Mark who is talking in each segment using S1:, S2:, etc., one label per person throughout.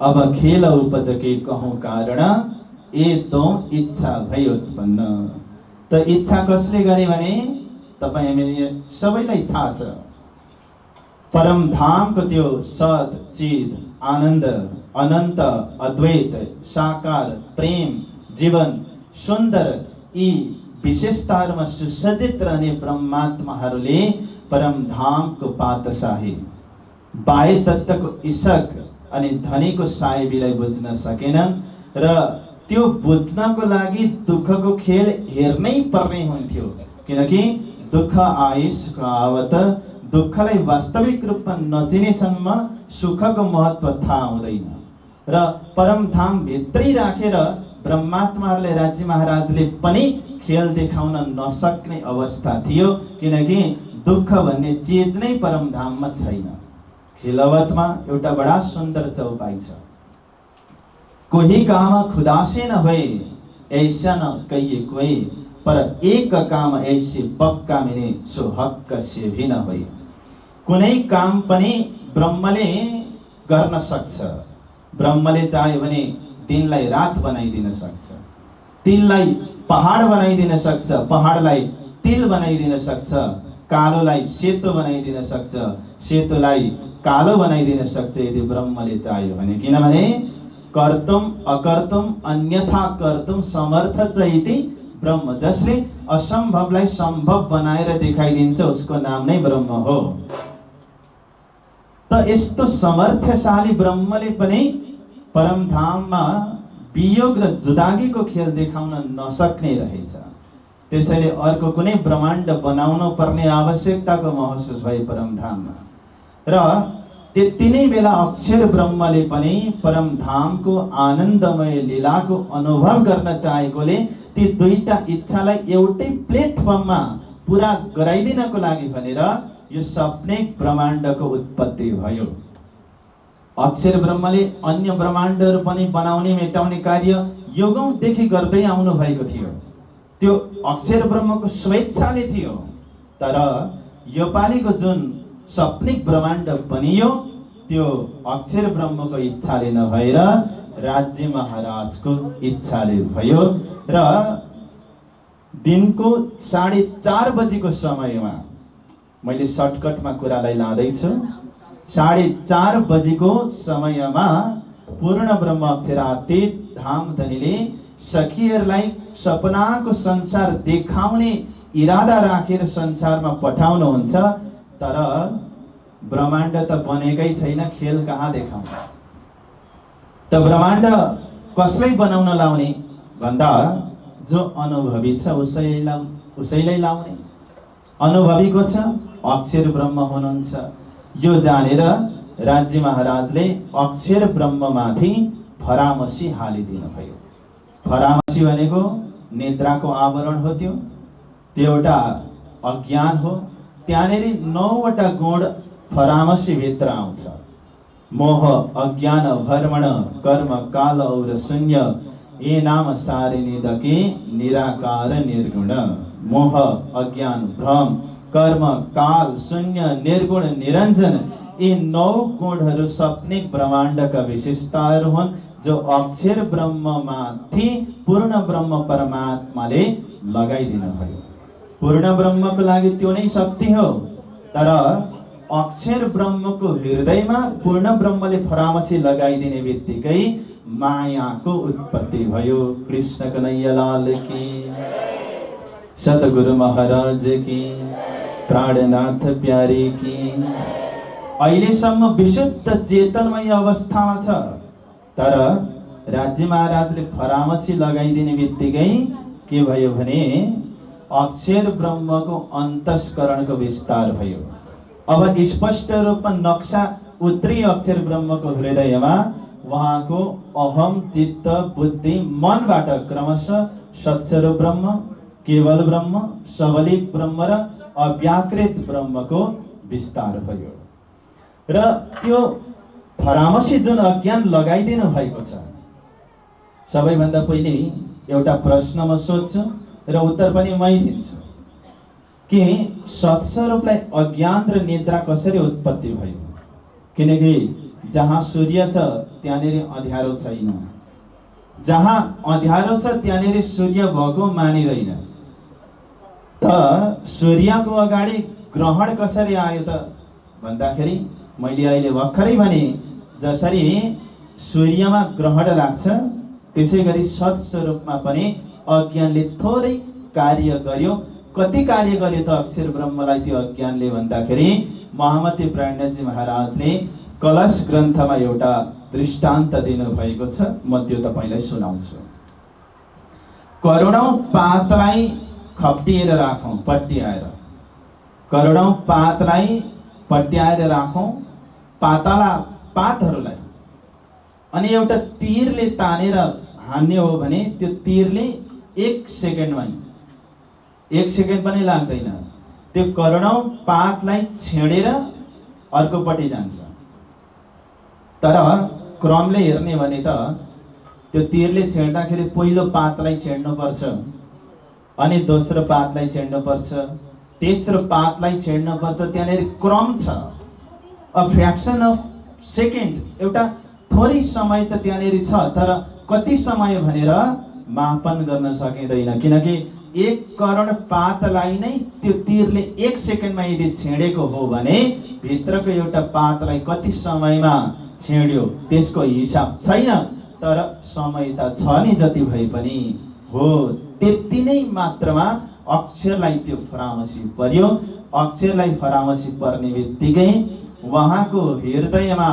S1: अब खेल उपजके कहूँ कारण ए तो इच्छा भई उत्पन्न। त इच्छा कसले गरे भने तपाई हामी सबैलाई थाहा छ। परम धामको त्यो सत चित आनन्द अनन्त अद्वैत साकार प्रेम जीवन सुन्दर यी विशेषताहरूमा सुसज्जित रहने परमात्माहरूले परम धामको पातशाही बाह्य तत्त्वको इशक अनि धनीको साहेबीलाई बुझ्न सकेनन् र त्यो बुझ्नको लागि दुःखको खेल हेर्नै पर्ने हुन्थ्यो। किनकि दुःख आयुषको आवत दुःखलाई वास्तविक रूपमा नचिनेसम्म सुखको महत्त्व थाहा हुँदैन र परम धाम भित्रै राखेर ब्रह्मात्माहरूले राज्य महाराजले पनि खेल देखाउन नसक्ने अवस्था थियो। किनकि दुःख भन्ने चीज नै परम धाममा छैन। खिलवतमा एउटा बडा सुन्दर चौपाई छ। कोही काम खुदा से न भए ऐसा न कहिए कोई, पर एक काम ऐसे पक्का मिले सो हक से भी न भए। कुनै काम पनि ब्रह्मले गर्न सक्छ। ब्रह्मले चाह्यो भने दिनलाई रात बनाइदिन सक्छ, तिललाई पहाड बनाइदिन सक्छ, पहाडलाई तिल बनाइदिन सक्छ, कालोलाई सेतो बनाइदिन सक्छ, सेतोलाई कालो बनाइदिन सक्छ यदि ब्रह्मले चाह्यो भने। किनभने कर्तुम अकर्तुम अन्यथा कर्तुम समर्थ च इति ब्रह्म। जसले असम्भवलाई सम्भव बनाएर देखाइदिन्छ उसको नाम नै ब्रह्म हो। त यस्तो समर्थशाली ब्रह्मले पनि परमधाममा वियोग र जुदागीको खेल देखाउन नसक्ने रहेछ। त्यसैले अर्को कुनै ब्रह्माण्ड बनाउनु पर्ने आवश्यकताको महसुस भए परमधाममा। र त्यति नै बेला अक्षर ब्रह्मले पनि परमधामको आनन्दमय लीलाको अनुभव गर्न चाहेकोले ती दुईटा इच्छालाई एउटै प्लेटफर्ममा पुरा गराइदिनको लागि भनेर यो सपनेक ब्रह्माण्डको उत्पत्ति भयो। अक्षर ब्रह्मले अन्य ब्रह्माण्डहरू पनि बनाउने मेटाउने कार्य युगौंदेखि गर्दै आउनु भएको थियो। त्यो अक्षर ब्रह्मको स्वेच्छाले थियो। तर योपालिको जुन सपनिक ब्रह्माण्ड बनियो त्यो अक्षर ब्रह्मको इच्छाले नभएर राज्य महाराजको इच्छाले भयो। र दिनको 4:30 बजेको समयमा, मैले सर्टकटमा कुरालाई लाँदैछु, 4:30 बजेको समयमा पूर्ण ब्रह्म अक्षरातीत धामधनीले सखीहरूलाई सपनाको संसार देखाउने इरादा राखेर संसारमा पठाउनुहुन्छ। तर ब्रह्माण्ड त बनेकै छैन, खेल कहाँ देखाउने? त ब्रह्माण्ड कसलाई बनाउन लाउने भन्दा जो अनुभवी छ उसैलाई लाउने। अनुभवीको छ अक्षर ब्रह्म हुनुहुन्छ। यो जानेर राज्य महाराजले अक्षर ब्रह्ममाथि फरामसी हालिदिनु भयो। फरामसी भनेको निद्राको आवरण हो। त्यो एउटा अज्ञान हो। त्यहाँनेरि 9वटा गुण फरामसी भित्र आउँछ। मोह अज्ञान भ्रमण कर्म काल और शून्य ये नाम सारे निदके निराकार निर्गुण। मोह अज्ञान भ्रम कर्म काल शून्य निर्गुण निरञ्जन यी 9 गुणहरू सपनिक ब्रह्माण्डका विशेषताहरू हुन् जो अक्षर ब्रह्ममाथि पूर्ण ब्रह्म परमात्माले लगाइदिनु भयो। पूर्ण ब्रह्मको लागि त्यो नै शक्ति हो। तर अक्षर ब्रह्मको हृदयमा पूर्ण ब्रह्मले फरामसी लगाइदिने बित्तिकै मायाको उत्पत्ति भयो। कृष्ण कन्हैया लाल की, सतगुरु महाराज की, प्राणनाथ प्यारे की। अहिलेसम्म विशुद्ध चेतनमय अवस्थामा छ। तर राज्य महाराजले फरामसी लगाइदिने बित्तिकै के भयो भने अक्षर ब्रह्मको अन्तस्करणको विस्तार भयो। अब स्पष्ट रूपमा नक्सा उत्रियो अक्षर ब्रह्मको हृदयमा। वहाँको अहम चित्त बुद्धि मनबाट क्रमशः सत्स्वरूप ब्रह्म, केवल ब्रह्म, सबलिक ब्रह्म र अव्याकृत ब्रह्मको विस्तार भयो। र त्यो फरामसी जुन अज्ञान लगाइदिनु भएको छ, सबैभन्दा पहिले एउटा प्रश्न म सोध्छु र उत्तर पनि मै दिन्छु कि सत्स्वरूपलाई अज्ञान र निद्रा कसरी उत्पत्ति भयो? किनकि जहाँ सूर्य छ त्यहाँनिर अँध्यारो छैन, जहाँ अँध्यारो छ त्यहाँनिर सूर्य भएको मानिँदैन। त सूर्यको अगाडि ग्रहण कसरी आयो त भन्दाखेरि मैले अहिले भर्खरै भने जसरी सूर्यमा ग्रहण लाग्छ त्यसै गरी सत स्वरूपमा पनि अज्ञानले थोरै कार्य गर्यो। कति कार्य गर्यो त अक्षर ब्रह्मलाई त्यो अज्ञानले भन्दाखेरि महामती प्राणजी महाराजले कलश ग्रन्थमा एउटा दृष्टान्त दिनुभएको छ। म त्यो तपाईलाई सुनाउँछु। करोडौं पातलाई खप्टिएर राखौं, पट्याएर करोडौं पातलाई पट्याएर राखौं, पातहरूलाई, अनि एउटा तीरले तानेर हान्ने हो भने त्यो तीरले 1 सेकेन्डमा, 1 सेकेन्ड पनि लाग्दैन, त्यो करोडौं पातलाई छेडेर अर्कोपट्टि जान्छ। तर क्रमले हेर्ने भने त त्यो तीरले छेड्दाखेरि पहिलो पातलाई छेड्नुपर्छ, अनि दोस्रो पातलाई छेड्नुपर्छ, तेस्रो पातलाई छेड्नुपर्छ। त्यहाँनिर क्रम छ। अ फ्र्याक्सन अफ सेकेन्ड, एउटा थोरै समय त त्यहाँनिर छ, तर कति समय भनेर मापन गर्न सकिँदैन। किनकि 1 करोड पातलाई नै त्यो तीरले 1 सेकेन्डमा यदि छेडेको हो भने भित्रको एउटा पातलाई कति समयमा छेड्यो त्यसको हिसाब छैन। तर समय त छ नि, जति भए पनि हो त्यति नै मात्रामा अक्षरलाई त्यो फरामसी पर्यो। अक्षरलाई फरामसी पर्ने बित्तिकै उहाँको हृदयमा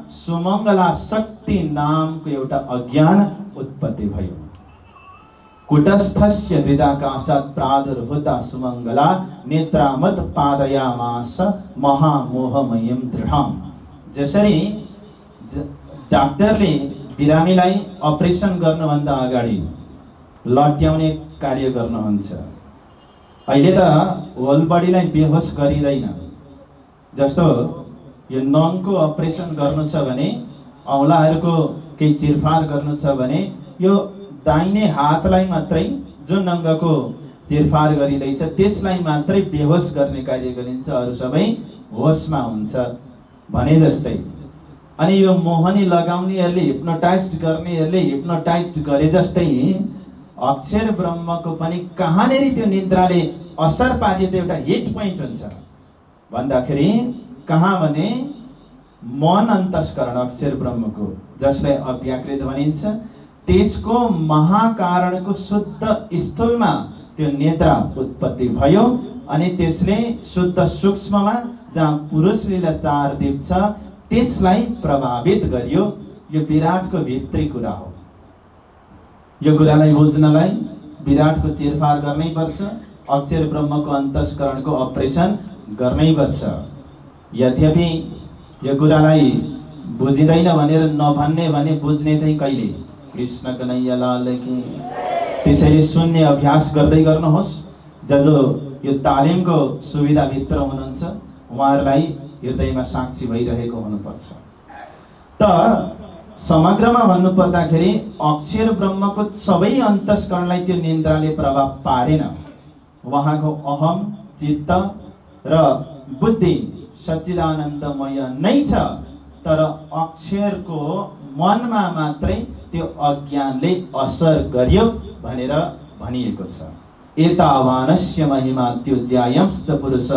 S1: सुमङ्गला शक्ति नामको एउटा अज्ञान उत्पत्ति भयो। कुटस्थस्य हृदाकाशात् प्रादुर्भूता सुमङ्गला नेत्रामत पादयामास महामोहमयं दृढम्। जसरी डाक्टरले बिरामीलाई अपरेसन गर्नुभन्दा अगाडि लट्याउने कार्य गर्नुहुन्छ। अहिले त होल बडीलाई बेहोस गरिँदैन। जस्तो यो नङको अपरेसन गर्नु छ भने, औँलाहरूको केही चिरफार गर्नु छ भने यो दाहिने हातलाई मात्रै, जुन अङ्गको चिरफार गरिँदैछ त्यसलाई मात्रै बेहोस गर्ने कार्य गरिन्छ, अरू सबै होसमा हुन्छ भने जस्तै। अनि यो मोहनी लगाउनेहरूले, हिप्नोटाइज गर्नेहरूले हिप्नोटाइज गरे जस्तै अक्षर ब्रह्मको पनि कहाँनिर त्यो निद्राले असर पार्यो त एउटा हिट पोइन्ट हुन्छ भन्दाखेरि कहाँ भने मन अन्तस्करण अक्षर ब्रह्मको, जसलाई अव्याकृत भनिन्छ, त्यसको महाकारणको शुद्ध स्थूलमा त्यो निद्रा उत्पत्ति भयो। अनि त्यसले शुद्ध सूक्ष्ममा जहाँ पुरुष लीला 4 दीप छ त्यसलाई प्रभावित गर्यो। यो विराटको भित्री कुरा हो। यो कुरालाई बुझ्नलाई विराटको चिरफार गर्नै पर्छ, अक्षर ब्रह्मको अन्तस्करणको अपरेसन गर्नै पर्छ। यद्यपि यो कुरालाई बुझिँदैन भनेर नभन्ने भने बुझ्ने चाहिँ कहिले? कृष्ण कन्हैया लाल की। त्यसैले सुन्ने अभ्यास गर्दै गर्नुहोस्। जो यो तालिमको सुविधाभित्र हुनुहुन्छ उहाँहरूलाई हृदयमा साक्षी भइरहेको हुनुपर्छ। त समग्रमा भन्नुपर्दाखेरि अक्षर ब्रह्मको सबै अन्तस्करणलाई त्यो निन्द्राले प्रभाव पारेन। उहाँको अहम, चित्त र बुद्धि सच्चिदानन्दमय नै छ, तर अक्षरको मनमा मात्रै त्यो अज्ञानले असर गर्यो भनेर भनिएको छ। एतावानस्य महिमा त्युज्यायंश्च पुरुष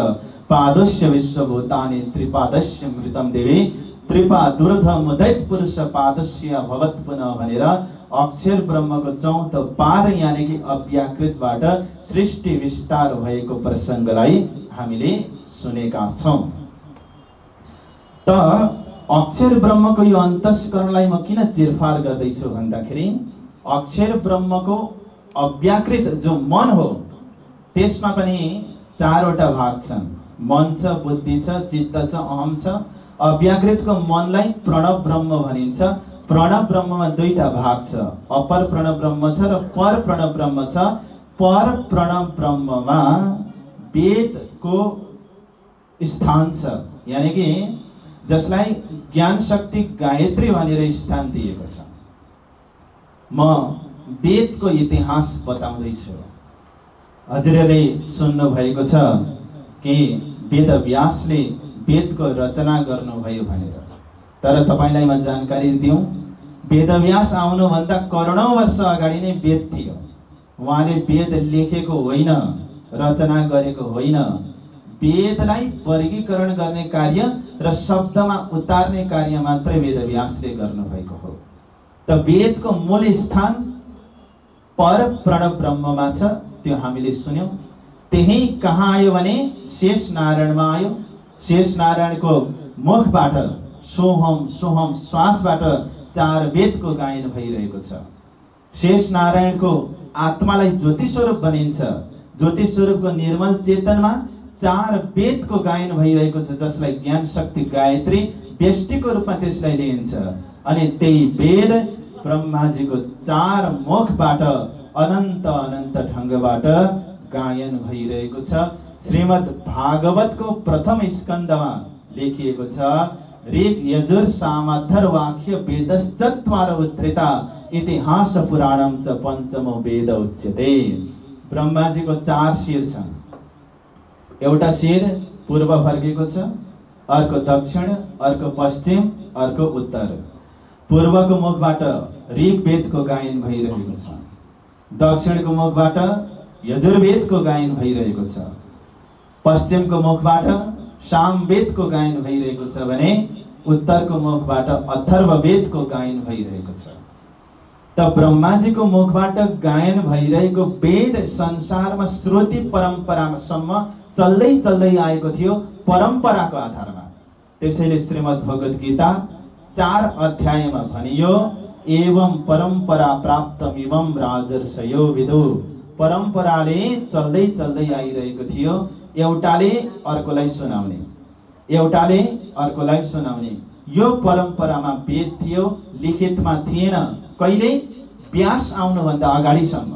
S1: पादस्य विश्वभूतानि त्रिपादस्य मृतं देवी त्रिपादुर्धमुदैत पुरुष पादस्य भवत् पुनः भनेर अक्षर ब्रह्मको 4औं पाद यानि कि अव्याकृतबाट सृष्टि विस्तार भएको प्रसङ्गलाई हामीले सुनेका छौं। त अक्षर ब्रह्मको यो अन्तस्करणलाई म किन चिरफार गर्दैछु भन्दाखेरि अक्षर ब्रह्मको अव्याकृत जो मन हो त्यसमा पनि 4वटा भाग छन्। मन छ, बुद्धि छ, चित्त छ, अहम छ। अव्याकृतको मनलाई प्रणव ब्रह्म भनिन्छ। प्रणव ब्रह्ममा 2टा भाग छ, अपर प्रणव ब्रह्म छ र पर प्रणव ब्रह्म छ। पर प्रणव ब्रह्ममा वेदको स्थान छ, यानि कि जसलाई ज्ञान शक्ति गायत्री भनेर स्थान दिएको छ। म वेदको इतिहास बताउँदैछु। हजुरले सुन्नु भएको छ कि वेदव्यासले वेदको रचना गर्नुभयो भनेर। तर तपाईलाई म जानकारी दिउँ, वेदव्यास आउनुभन्दा करोडौं वर्ष अगाडि नै वेद थियो। उहाँले वेद लेखेको होइन, रचना गरेको होइन। वेदलाई वर्गीकरण गर्ने कार्य र शब्दमा उतार्ने कार्य मात्रै वेदव्यासले गर्नुभएको हो। त वेदको मूल स्थान पर प्रणव ब्रह्ममा छ, त्यो हामीले सुन्यौं। त्यही कहाँ आयो भने शेष नारायणमा आयो। शेष नारायणको मुखबाट सोहम सोहम श्वासबाट 4 वेदको गायन भइरहेको छ। शेष नारायणको आत्मालाई ज्योति स्वरूप भनिन्छ। ज्योति स्वरूपको निर्मल चेतनमा 4 वेदको गायन भइरहेको छ, जसलाई ज्ञान शक्ति गायत्री व्यष्टिको रूपमा त्यसलाई लिइन्छ। अनि त्यही वेद ब्रह्माजीको 4 मुखबाट अनन्त अनन्त ढङ्गबाट गायन भइरहेको छ। श्रीमद् भागवतको प्रथम स्कन्धमा लेखिएको छ, ऋग यजुर सामथर वाक्य वेदश्चत्वार उद्धृता इतिहास पुराणम च पञ्चमो वेद उच्यते। ब्रह्माजीको 4 शिर छन्। एउटा शिर पूर्व फर्केको छ, अर्को दक्षिण, अर्को पश्चिम, अर्को उत्तर। पूर्वको मुखबाट ऋग वेदको गायन भइरहेको छ, दक्षिणको मुखबाट यजुर्वेदको गायन भइरहेको छ, पश्चिमको मुखबाट सामवेदको गायन भइरहेको छ भने उत्तरको मुखबाट अथर्ववेदको गायन भइरहेको छ। त ब्रह्माजीको मुखबाट गायन भइरहेको वेद संसारमा श्रुति परम्परासम्म चल्दै चल्दै आएको थियो, परम्पराको आधारमा। त्यसैले श्रीमद् भगवत गीता 4 अध्यायमा भनियो, एवं परम्परा प्राप्तमिमं राजर्षयो विदु। परम्पराले चल्दै चल्दै आइरहेको थियो, एउटाले अर्कोलाई सुनाउने, एउटाले अर्कोलाई सुनाउने। यो परम्परामा वेद थियो, लिखितमा थिएन। कहिले? व्यास आउनुभन्दा अगाडिसम्म।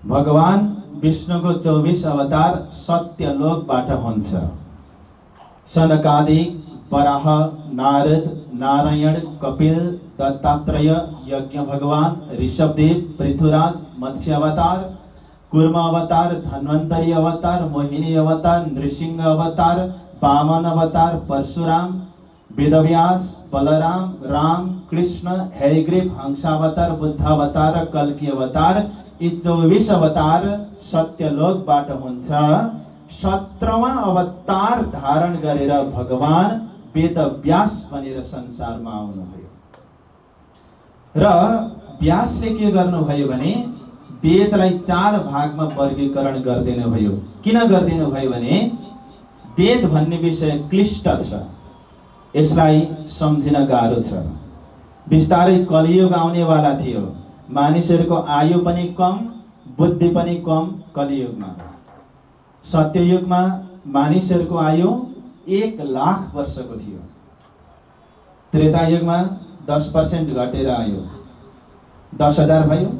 S1: भगवान विष्णुको 24 अवतार सत्यलोकबाट हुन्छ। सनकादिक, वराह, नारद, नारायण, कपिल, दत्तात्रेय, यज्ञ भगवान, ऋषभदेव, पृथ्वीराज, मत्स्य अवतार, कूर्म अवतार, धन्वंतरी अवतार, मोहिनी अवतार, नृसिंह अवतार, वामन अवतार, परशुराम, वेदव्यास, बलराम, राम, कृष्ण, हयग्रीव, हंसावतार, बुद्ध अवतार, कल्की अवतार, यी 24 अवतार सत्यलोकबाट हुन्छ। 17वां अवतार धारण गरेर भगवान वेदव्यास बनेर संसारमा आउनुभयो। र व्यासले के गर्नुभयो भने वेदलाई 4 भागमा वर्गीकरण गरिदिनु भयो। किन गरिदिनु भयो भने वेद भन्ने विषय क्लिष्ट छ, यसलाई सम्झिन गाह्रो छ। बिस्तारै कलियुग आउनेवाला थियो, मानिसहरूको आयु पनि कम, बुद्धि पनि कम। कलियुगमा, सत्ययुगमा मानिसहरूको आयु 1 लाख वर्षको थियो। त्रेतायुगमा 10% घटेर आयो, 10,000 भयो।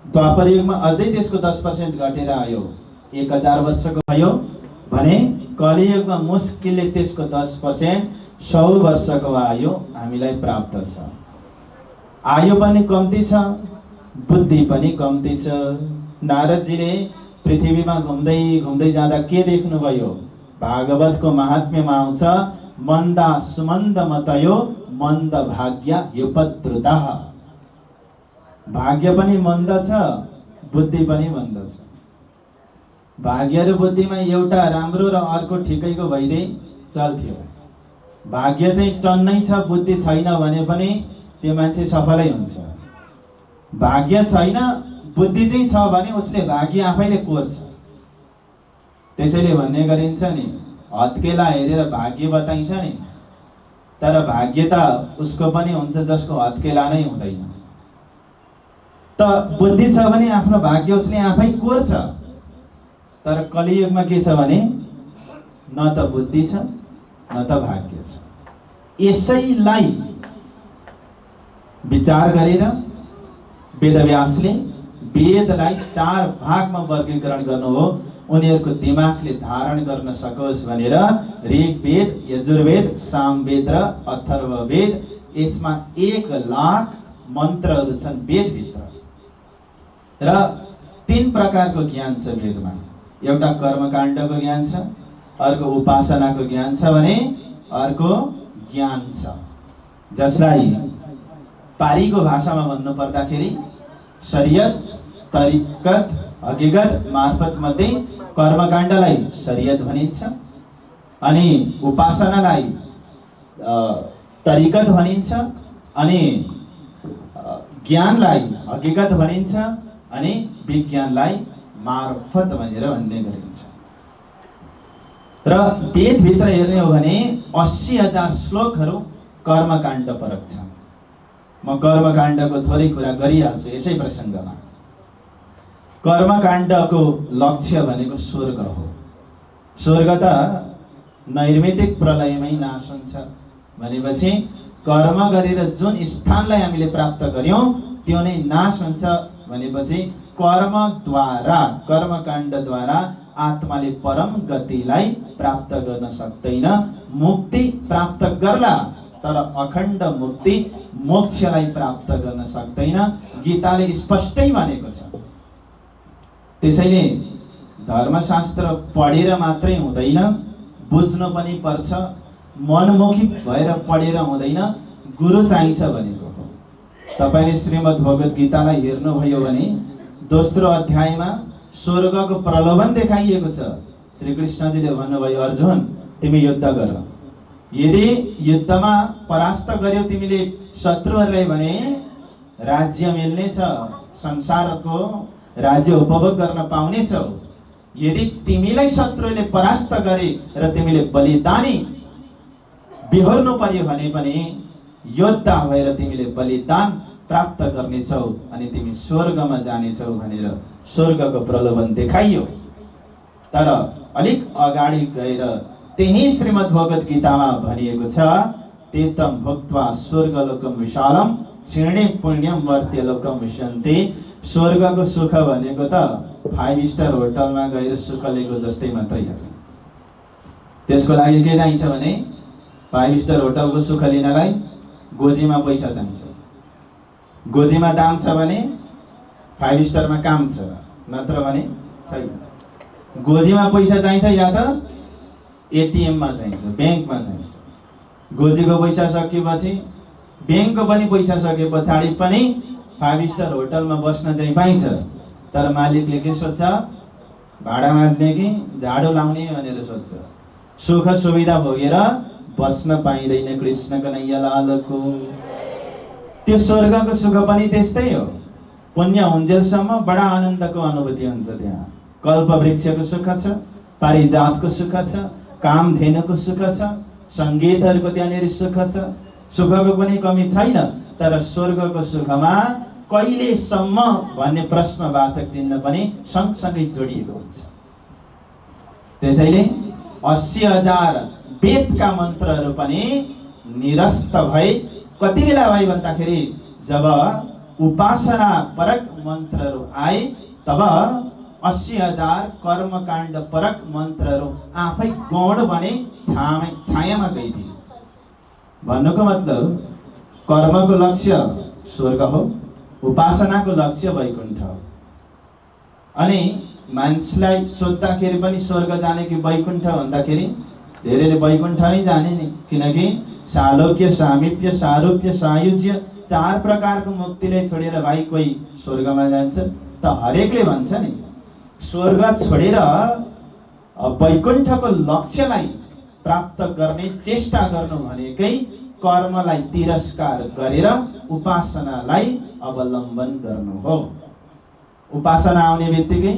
S1: द्वापर युगमा अझै त्यसको 10% घटेर आयो, 1000 वर्षको भयो भने कलियुगमा मुस्किलले त्यसको 10% 100 वर्षको आयु हामीलाई प्राप्त छ। आयु पनि कम्ती छ, बुद्धि पनि कम्ती छ। नारदजीले पृथ्वीमा घुम्दै घुम्दै जाँदा के देख्नुभयो? भागवतको महात्म्यमा आउँछ, मन्दा सुमन्द मतयो मन्द भाग्य युपद्रुतः। भाग्य पनि मन्द छ, बुद्धि पनि मन्द छ। भाग्य र बुद्धिमा एउटा राम्रो र अर्को ठिकैको भइदिए चल्थ्यो। भाग्य चाहिँ टन्नै छ, बुद्धि छैन भने पनि त्यो मान्छे सफलै हुन्छ। भाग्य छैन, बुद्धि चाहिँ छ भने उसले भाग्य आफैले कोर्छ। त्यसैले भन्ने गरिन्छ नि, हत्केला हेरेर भाग्य बताइन्छ नि, तर भाग्य त उसको पनि हुन्छ जसको हत्केला नै हुँदैन। त बुद्धि छ भने आफ्नो भाग्य उसले आफै कोर्छ। तर कलियुगमा के छ भने न त बुद्धि छ न त भाग्य छ। यसैलाई विचार गरेर वेदव्यासले वेदलाई 4 भागमा वर्गीकरण गर्नु हो, उनीहरूको दिमागले धारण गर्न सकोस् भनेर ऋग्वेद, यजुर्वेद, सामवेद र अथर्ववेद, यसमा 1 लाख मन्त्रहरू छन् वेदभित्र। र 3 प्रकारको ज्ञान छ वेदमा। एउटा कर्मकाण्डको ज्ञान छ, अर्को उपासनाको ज्ञान छ भने अर्को ज्ञान छ, जसलाई पारीको भाषामा भन्नु पर्दाखेरि शरीयत, तरिकत, हकीकत मार्फत मध्ये कर्मकाण्डलाई शरीयत भनिन्छ, अनि उपासनालाई तरिकत भनिन्छ, अनि ज्ञानलाई हकीकत भनिन्छ, अनि विज्ञानलाई मार्फत भनेर भन्ने गरिन्छ। र वेदभित्र हेर्ने हो भने 80,000 श्लोकहरू कर्मकाण्ड परक छन्। म कर्मकाण्डको थोरै कुरा गरिहाल्छु यसै प्रसङ्गमा। कर्मकाण्डको लक्ष्य भनेको स्वर्ग हो। स्वर्ग त नैर्मितिक प्रलयमै नाश हुन्छ भनेपछि कर्म गरेर जुन स्थानलाई हामीले प्राप्त गर्यौं त्यो नै नाश हुन्छ भनेपछि कर्मद्वारा, कर्मकाण्डद्वारा आत्माले परम गतिलाई प्राप्त गर्न सक्दैन। मुक्ति प्राप्त गर्ला तर अखण्ड मुक्ति मोक्षलाई प्राप्त गर्न सक्दैन, गीताले स्पष्टै भनेको छ। त्यसैले धर्मशास्त्र पढेर मात्रै हुँदैन, बुझ्नु पनि पर्छ। मनमुखी भएर पढेर हुँदैन, गुरु चाहिन्छ भनेको हो। तपाईले श्रीमद् भगवत गीतालाई हेर्नुभयो भने दोस्रो अध्यायमा स्वर्गको प्रलोभन देखाइएको छ। श्री कृष्णजीले भन्नुभयो, अर्जुन तिमी युद्ध गर, यदि युद्धमा परास्त गर्यौ तिमीले शत्रुहरूलाई भने राज्य मिल्नेछ, संसारको राज्य उपभोग गर्न पाउनेछौ। यदि तिमीलाई शत्रुले परास्त गरे र तिमीले बलिदानी बिहोर्नु पर्यो भने पनि योद्धा भएर तिमीले बलिदान प्राप्त गर्नेछौ अनि तिमी स्वर्गमा जानेछौ भनेर स्वर्गको प्रलोभन देखाइयो। तर अलिक अगाडि गएर त्यही श्रीमद् भगवत गीतामा भनिएको छ, तेतम भुक्त्वा स्वर्गलोकम विशालम क्षीणे पुण्यम वर्त्यलोकम विशन्ति। स्वर्गको सुख भनेको त 5 स्टार होटलमा गएर सुख लिएको जस्तै मात्रै हो। त्यसको लागि के चाहिन्छ भने 5 स्टार होटलको सुख लिनलाई गोजीमा पैसा चाहिन्छ। गोजीमा दाम छ भने 5 स्टारमा काम छ, नत्र भने छैन। गोजीमा पैसा चाहिन्छ या त एटीएममा चाहिन्छ, ब्याङ्कमा चाहिन्छ। गोजीको पैसा सकिएपछि ब्याङ्कको पनि पैसा सके पछाडि पनि 5 स्टार होटलमा बस्न चाहिँ पाइन्छ। तर मालिकले के सोध्छ, भाडा माझ्ने कि झाडु लाउने भनेर सोध्छ। सुख सुविधा भोगेर बस्न पाइँदैन कृष्णको नैया लालको। त्यो स्वर्गको सुख पनि त्यस्तै हो। पुण्य हुन्जेलसम्म बडा आनन्दको अनुभूति हुन्छ। त्यहाँ कल्पवृक्षको सुख छ, पारिजातको सुख छ, कामधेनुको सुख छ, सङ्गीतहरूको त्यहाँनिर सुख छ। सुखको पनि कमी छैन। तर स्वर्गको सुखमा कहिलेसम्म भन्ने प्रश्नवाचक चिन्ह पनि सँगसँगै जोडिएको हुन्छ। त्यसैले 80,000 वेदका मन्त्रहरू पनि निरस्त भए। कति बेला भए भन्दाखेरि जब उपासना परक मन्त्रहरू आए तब 80,000 कर्मकाण्ड परक मन्त्रहरू आफै गौण बने, छायामा गइदिए। भन्नुको मतलब कर्मको लक्ष्य स्वर्ग हो, उपासनाको लक्ष्य वैकुण्ठ हो। अनि मान्छेलाई सोद्धाखेरि पनि स्वर्ग जाने कि वैकुण्ठ भन्दाखेरि धेरैले वैकुण्ठ नै जाने नि, किनकि सालोक्य, सामिप्य, सारूप्य, सायुज्य 4 प्रकारको मुक्तिले छोडेर भाइ कोही स्वर्गमा जान्छ त हरेकले भन्छ नि। स्वर्ग छोडेर वैकुण्ठको लक्ष्यलाई प्राप्त गर्ने चेष्टा गर्नु भनेकै कर्मलाई तिरस्कार गरेर उपासनालाई अवलम्बन गर्नु हो। उपासना आउने बित्तिकै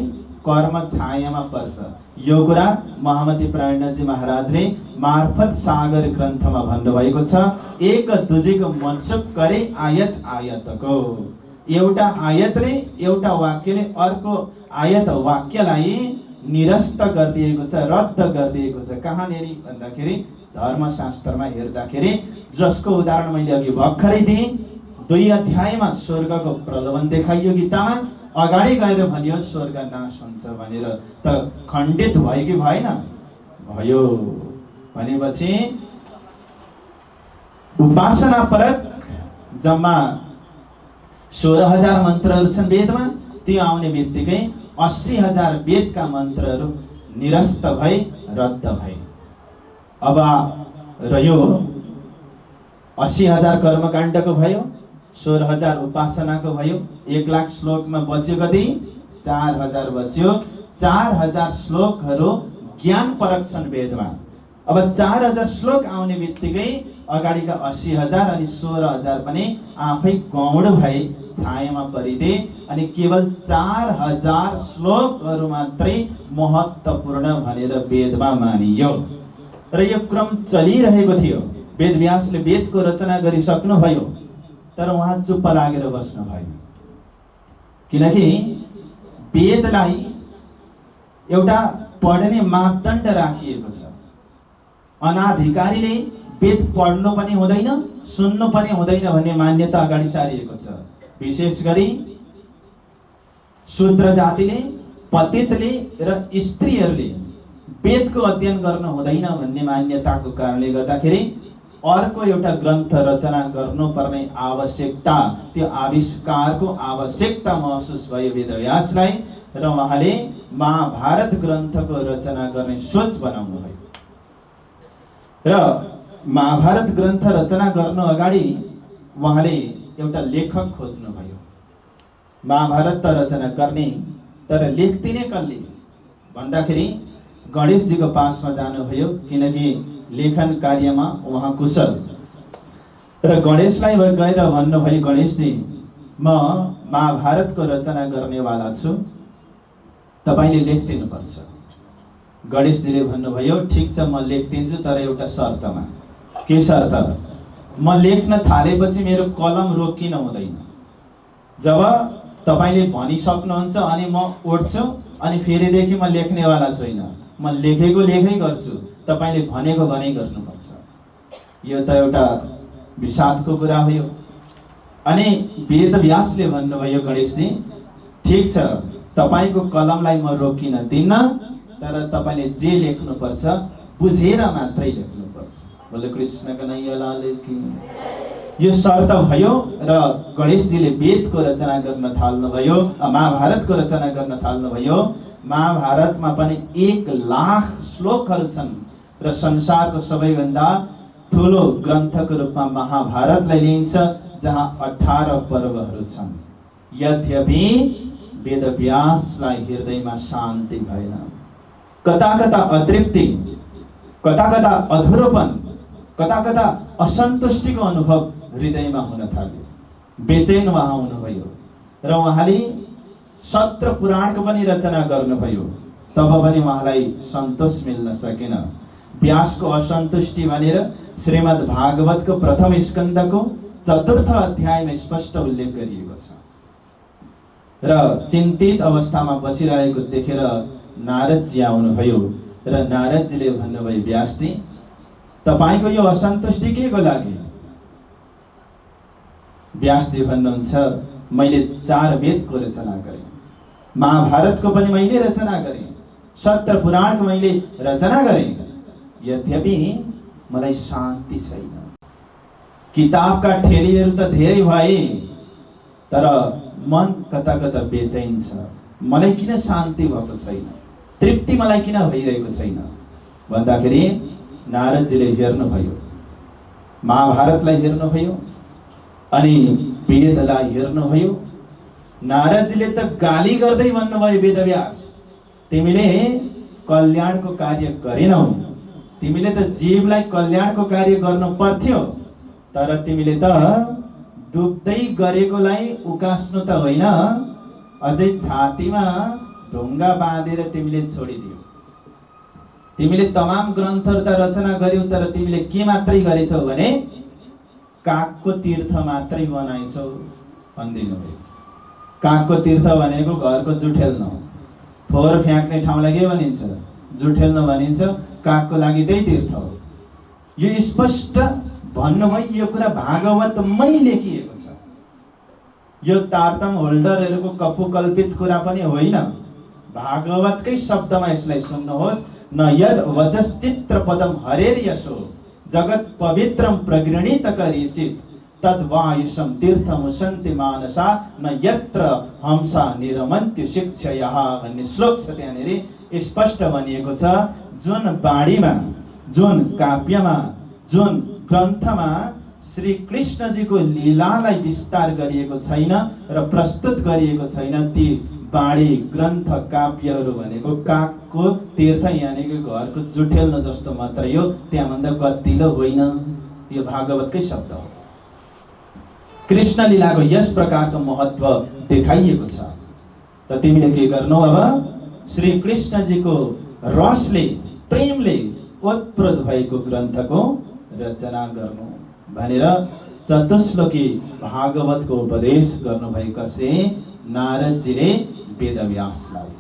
S1: कर्म छायामा पर्छ। यो कुरा महामती प्राणजी महाराजले मार्फत सागर ग्रन्थमा भन्नुभएको छ। एक दुजीको मनसुख करे आयत आयतको। एउटा आयतले, एउटा वाक्यले अर्को आयत वाक्यलाई निरस्त गरिदिएको छ, रद्द गरिदिएको छ। कहाँनिर भन्दाखेरि धर्मशास्त्रमा हेर्दाखेरि, जसको उदाहरण मैले अघि भर्खरै दिएँ, 2 अध्यायमा स्वर्गको प्रलोभन देखाइयो गीतामा। अगाडि गएर भनियो स्वर्ग नाश हुन्छ भनेर, त खण्डित भयो कि भएन? भयो। भनेपछि उपासना परक जम्मा 16,000 मन्त्रहरू छन् वेदमा। त्यो आउने बित्तिकै 80,000 वेदका मन्त्रहरू निरस्त भए, रद्द भए। अब रह्यो 80,000 कर्मकाण्डको भयो, 16,000 उपासनाको भयो, 1,00,000 श्लोकमा बच्यो कति? 4,000 बच्यो। 4,000 श्लोकहरू ज्ञान परक छन् वेदमा। अब 4,000 श्लोक आउने बित्तिकै अगाडिका 80,000 अनि 16,000 पनि आफै गौण भए, छायामा परिदे अनि केवल 4,000 श्लोकहरू मात्रै महत्त्वपूर्ण भनेर वेदमा मानियो। र यो क्रम चलिरहेको थियो। वेदव्यासले वेदको रचना गरिसक्नुभयो, तर उहाँ चुप्प लागेर बस्नु भयो। किनकि वेदलाई एउटा पढ्ने मापदण्ड राखिएको छ। अनाधिकारीले वेद पढ्नु पनि हुँदैन, सुन्नु पनि हुँदैन भन्ने मान्यता अगाडि सारिएको छ। विशेष गरी शूद्र जातिले, पतितले र स्त्रीहरूले वेदको अध्ययन गर्नु हुँदैन भन्ने मान्यताको कारणले गर्दाखेरि अर्को एउटा ग्रन्थ रचना गर्नुपर्ने आवश्यकता, त्यो आविष्कारको आवश्यकता महसुस भयो वेदव्यासलाई र उहाँले महाभारत ग्रन्थको रचना गर्ने सोच बनाउनु भयो। र महाभारत ग्रन्थ रचना गर्नु अगाडि उहाँले एउटा लेखक खोज्नु भयो। महाभारत त रचना गर्ने, तर लेख्दिने कसले भन्दाखेरि गणेशजीको पासमा जानुभयो, किनकि लेखन कार्यमा उहाँ कुशल। र गणेशलाई गएर भन्नुभयो, गणेशजी म महाभारतको रचना गर्नेवाला छु, तपाईले लेखिदिनुपर्छ। गणेशजीले भन्नुभयो, ठिक छ म लेखिदिन्छु, तर एउटा शर्तमा। के शर्त? म लेख्न थालेपछि मेरो कलम रोकिन हुँदैन। जब तपाईले भनिसक्नुहुन्छ अनि म उठ्छु अनि फेरिदेखि म लेख्नेवाला छैन, म लेखेको लेखै गर्छु, तपाईले भनेको भने गर्नुपर्छ। यो त एउटा विषादको कुरा भयो। अनि वेदव्यासले भन्नुभयो, गणेशजी ठिक छ, तपाईको कलमलाई म रोकिन दिन्न, तर तपाईले जे लेख्नुपर्छ बुझेर मात्रै लेख्नुपर्छ। बोले कृष्ण कन्हैया लाल की। यो शर्त भयो र गणेशजीले वेदको रचना गर्न थाल्नुभयो, महाभारतको रचना गर्न थाल्नुभयो। महाभारतमा पनि 1,00,000 श्लोकहरू छन् र संसारको सबैभन्दा ठुलो ग्रन्थको रूपमा महाभारतलाई लिइन्छ, जहाँ 18 पर्वहरू छन्। यद्यपि वेदव्यासलाई हृदयमा शान्ति भएन। कता कता अतृप्ति, कता कता अधुरोपन, कता कता असन्तुष्टिको अनुभव हृदयमा हुन थाल्यो। बेचैन उहाँ हुनुभयो र उहाँले 17 पुराणको पनि रचना गर्नुभयो, तब पनि उहाँलाई सन्तोष मिल्न सकेन। व्यासको असन्तुष्टि भनेर श्रीमद् भागवतको प्रथम स्कन्धको 4th अध्यायमा स्पष्ट उल्लेख गरिएको छ। र चिन्तित अवस्थामा बसिरहेको देखेर नारदजी आउनुभयो र नारदजीले भन्नुभयो, व्यासजी तपाईको यो असन्तुष्टि के को लागि? व्यासजी भन्नुहुन्छ, मैले 4 वेदको रचना गरेँ, महाभारतको पनि मैले रचना गरेँ, 17 पुराणको मैले रचना गरेँ, यद्यपि मलाई शान्ति छैन। किताबका ठेलीहरू त धेरै भए, तर मन कता कता बेचैन छ। मलाई किन शान्ति भएको छैन, तृप्ति मलाई किन भइरहेको छैन भन्दाखेरि नारदजीले हेर्नुभयो, महाभारतलाई हेर्नुभयो अनि वेदलाई हेर्नुभयो। नारदजीले त गाली गर्दै भन्नुभयो, वेदव्यास तिमीले कल्याणको कार्य गरेनौ, तिमीले त जीवलाई कल्याणको कार्य गर्नु पर्थ्यो, तर तिमीले त डुब्दै गरेकोलाई उकास्नु त होइन, अझै छातीमा ढुङ्गा बाँधेर तिमीले छोडिदियो। तिमीले तमाम ग्रन्थहरू त रचना गर्यौ, तर तिमीले के मात्रै गरेछौ भने कागको तीर्थ मात्रै बनाइछौ भन्दिनु भयो। कागको तीर्थ भनेको घरको जुठेल्न, फोहोर फ्याँक्ने ठाउँलाई के भनिन्छ? जुठेल्न भनिन्छ। कागको लागि त्यही तीर्थ हो। यो स्पष्ट भन्नुभयो। यो कुरा भागवतमै लेखिएको छ। यो तारतम होल्डरहरूको कपुकल्पित कुरा पनि होइन, भागवतकै शब्दमा यसलाई सुन्नुहोस्। न यद वजश्चित्र पदम हरेर यशो जगत पवित्रम प्रगृणीत करिचित तद्वायुषम तीर्थमुशन्ति मानसा न यत्र हंसा निरमन्त्य शिक्षयः भन्ने श्लोक छ। त्यहाँनिर स्पष्ट भनिएको छ, जुन बाणीमा, जुन काव्यमा, जुन ग्रन्थमा श्री कृष्णजीको लीलालाई विस्तार गरिएको छैन र प्रस्तुत गरिएको छैन। ती बाणी ग्रन्थ काव्यहरू भनेको कागको तीर्थ यानिको घरको जुठेल्नो जस्तो मात्रै हो, त्यहाँभन्दा गतिलो होइन। यो भागवतकै शब्द हो। कृष्ण लीलाको यस प्रकारको महत्व देखाइएको छ। त तिमीले के गर्नु अब? श्री कृष्णजीको रसले प्रेमले ओतप्रोत भएको ग्रन्थको रचना गर्नु भनेर चतुश्लोकी भागवतको उपदेश गर्नुभएको श्री नारदजीले वेदव्यासलाई।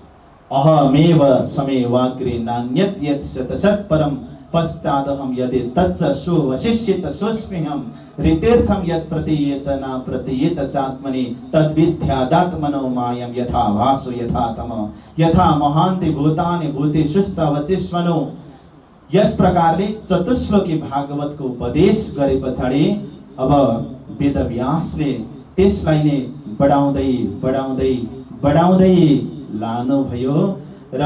S1: अहमेव समेवाग्रे नान्यत् यत् शतशत् परम पश्चादहं यदि तच्च सुवशिष्यत सुस्म्यहं ऋतीर्थं यत् प्रतीयेत न प्रतीयेत चात्मनि तद्विद्यादात्मनो मायं यथा भासो यथा तम यथा महान्ति भूतानि भूतेषुश्च वचिष्वनो। यस प्रकारले चतुश्लोकी भागवतको उपदेश गरे पछाडि अब वेदव्यासले त्यसलाई नै बढाउँदै बढाउँदै बढाउँदै लानुभयो र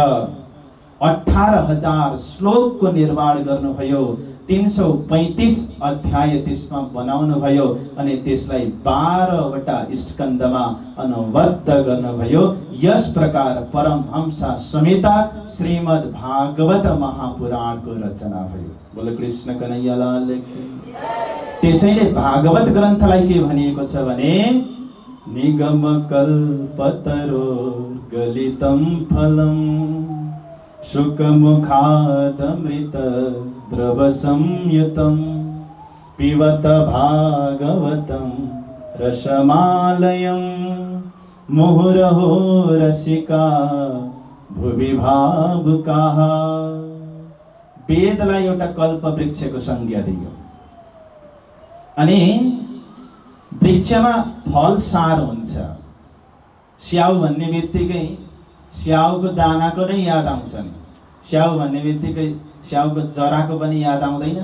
S1: 18,000 श्लोकको निर्माण गर्नुभयो। 335 अध्याय त्यसमा बनाउनुभयो अनि त्यसलाई 12वटा स्कन्धमा अनुबद्ध गर्नुभयो। यस प्रकार परमहंसा समेता श्रीमद् भागवत महापुराणको रचना भयो। बोलो कृष्ण कन्हैया लाल की। त्यसैले भागवत ग्रन्थलाई के भनिएको छ भने निगम कल्पतरो गलितं फलम् सुखमुखादमृत द्रव संयुतं पिबत भागवतं रसमालयं मुहुरहो रसिका भुवि भावुकाः। वेदलाई एउटा कल्प वृक्षको संज्ञा दियो अनि वृक्षमा फल सार हुन्छ। स्याउ भन्ने बित्तिकै स्याउको दानाको नै याद आउँछ नि। स्याउ भन्ने बित्तिकै स्याउको जराको पनि याद आउँदैन,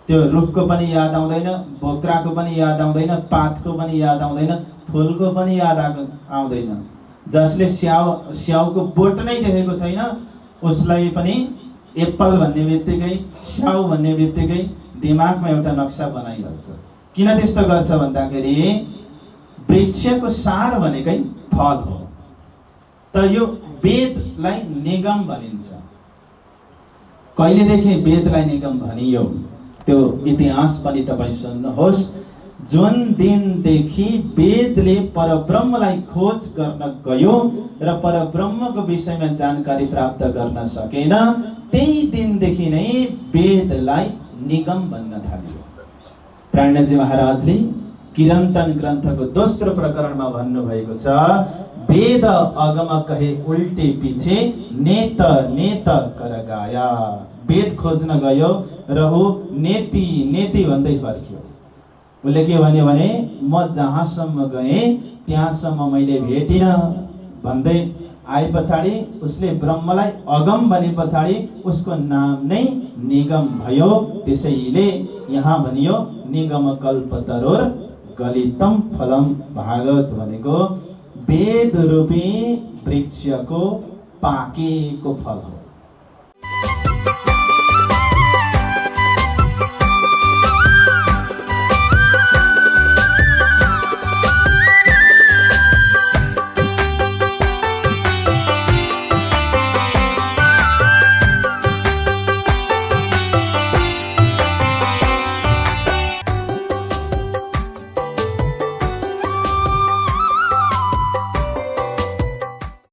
S1: त्यो रुखको पनि याद आउँदैन, बोक्राको पनि याद आउँदैन, पातको पनि याद आउँदैन, फुलको पनि याद आउँदैन। जसले स्याउको बोट नै देखेको छैन उसलाई पनि एप्पल भन्ने बित्तिकै स्याउ भन्ने बित्तिकै दिमागमा एउटा नक्सा बनाइहाल्छ। किन त्यस्तो गर्छ भन्दाखेरि वृक्षको सार भनेकै फल हो। त यो वेदलाई निगम भनिन्छ। कहिलेदेखि वेदलाई निगम भनियो त्यो इतिहास पनि तपाईँ सुन्नुहोस्। जुन दिनदेखि वेदले परब्रह्मलाई खोज गर्न गयो र परब्रह्मको विषयमा जानकारी प्राप्त गर्न सकेन, त्यही दिनदेखि नै वेदलाई निगम भन्न थालियो। प्राणजी महाराजले किरन्तन ग्रन्थको दोस्रो प्रकरणमा भन्नुभएको छ, वेद अगम कहे उल्टे पिछे नेत नेत कर गाया। वेद खोज्न गयो र ऊ नेति नेति भन्दै फर्क्यो। उसले के भन्यो भने म जहाँसम्म गएँ त्यहाँसम्म मैले भेटिनँ भन्दै आए पछाडि उसले ब्रह्मलाई अगम भने पछाडि उसको नाम नै निगम भयो। त्यसैले यहाँ भनियो निगम कल्पतरोर गलितं फलम। भागवत भनेको वेद रूपी वृक्षको पाकेको फल हो।